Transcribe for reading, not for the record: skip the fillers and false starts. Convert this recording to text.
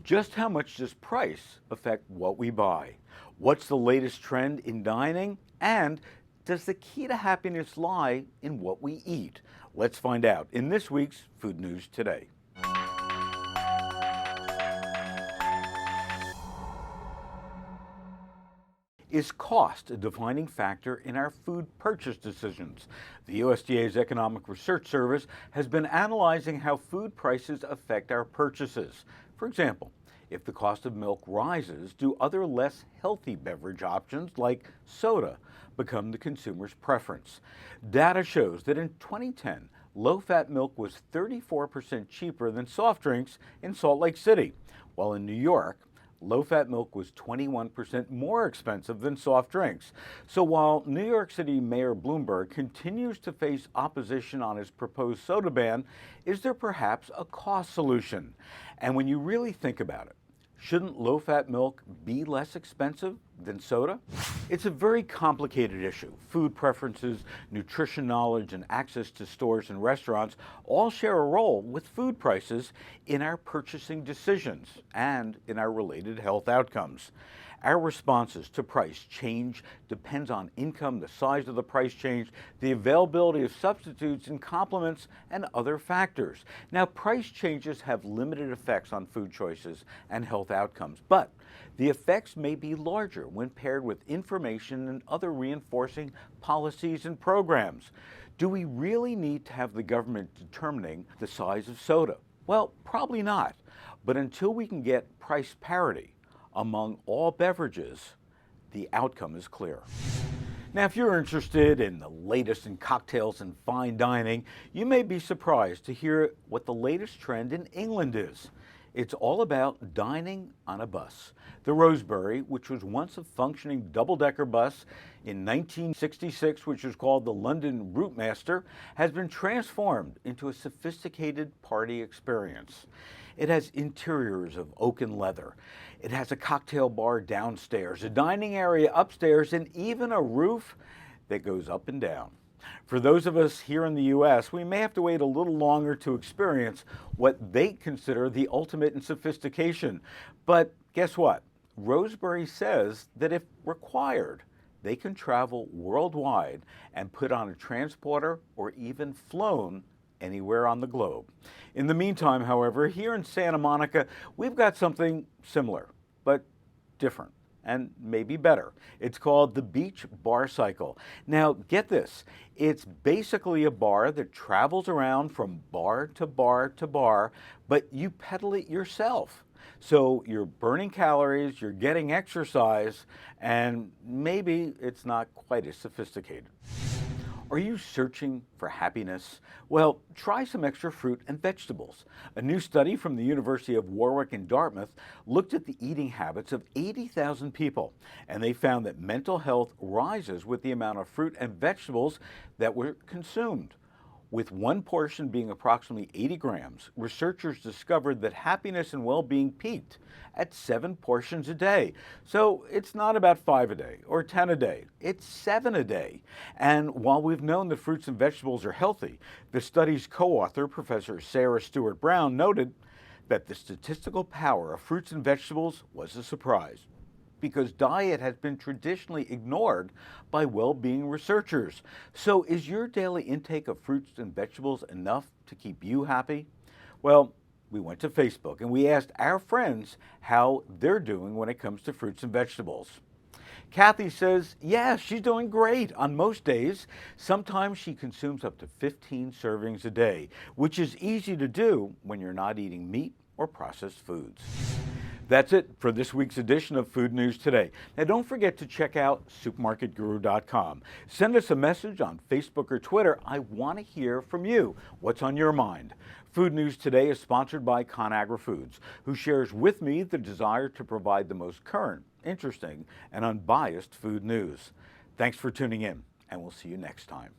Just how much does price affect what we buy? What's the latest trend in dining? And does the key to happiness lie in what we eat? Let's find out in this week's Food News Today. Is cost a defining factor in our food purchase decisions? The USDA's Economic Research Service has been analyzing how food prices affect our purchases. For example, if the cost of milk rises, do other less healthy beverage options like soda become the consumer's preference? Data shows that in 2010, low-fat milk was 34% cheaper than soft drinks in Salt Lake City, while in New York, low-fat milk was 21% more expensive than soft drinks. So while New York City Mayor Bloomberg continues to face opposition on his proposed soda ban, is there perhaps a cost solution? And when you really think about it, shouldn't low-fat milk be less expensive than soda? It's a very complicated issue. Food preferences, nutrition knowledge, and access to stores and restaurants all share a role with food prices in our purchasing decisions and in our related health outcomes. Our responses to price change depends on income, the size of the price change, the availability of substitutes and complements, and other factors. Now, price changes have limited effects on food choices and health outcomes, but the effects may be larger when paired with information and other reinforcing policies and programs. Do we really need to have the government determining the size of soda? Well, probably not. But until we can get price parity among all beverages, the outcome is clear. Now, if you're interested in the latest in cocktails and fine dining, you may be surprised to hear what the latest trend in England is. It's all about dining on a bus. The Rosebery, which was once a functioning double-decker bus in 1966, which was called the London Routemaster, has been transformed into a sophisticated party experience. It has interiors of oak and leather. It has a cocktail bar downstairs, a dining area upstairs, and even a roof that goes up and down. For those of us here in the U.S., we may have to wait a little longer to experience what they consider the ultimate in sophistication. But guess what? Rosebery says that if required, they can travel worldwide and put on a transporter or even flown anywhere on the globe. In the meantime, however, here in Santa Monica, we've got something similar, but different and maybe better. It's called the Beach Bar Cycle. Now, get this. It's basically a bar that travels around from bar to bar to bar, but you pedal it yourself. So you're burning calories, you're getting exercise, and maybe it's not quite as sophisticated. Are you searching for happiness? Well, try some extra fruit and vegetables. A new study from the University of Warwick and Dartmouth looked at the eating habits of 80,000 people, and they found that mental health rises with the amount of fruit and vegetables that were consumed. With one portion being approximately 80 grams, researchers discovered that happiness and well-being peaked at 7 portions a day. So it's not about 5 a day or 10 a day, it's 7 a day. And while we've known that fruits and vegetables are healthy, the study's co-author, Professor Sarah Stewart Brown, noted that the statistical power of fruits and vegetables was a surprise, because diet has been traditionally ignored by well-being researchers. So is your daily intake of fruits and vegetables enough to keep you happy? Well, we went to Facebook and we asked our friends how they're doing when it comes to fruits and vegetables. Kathy says, yeah, she's doing great on most days. Sometimes she consumes up to 15 servings a day, which is easy to do when you're not eating meat or processed foods. That's it for this week's edition of Food News Today. Now, don't forget to check out supermarketguru.com. Send us a message on Facebook or Twitter. I want to hear from you. What's on your mind? Food News Today is sponsored by ConAgra Foods, who shares with me the desire to provide the most current, interesting, and unbiased food news. Thanks for tuning in, and we'll see you next time.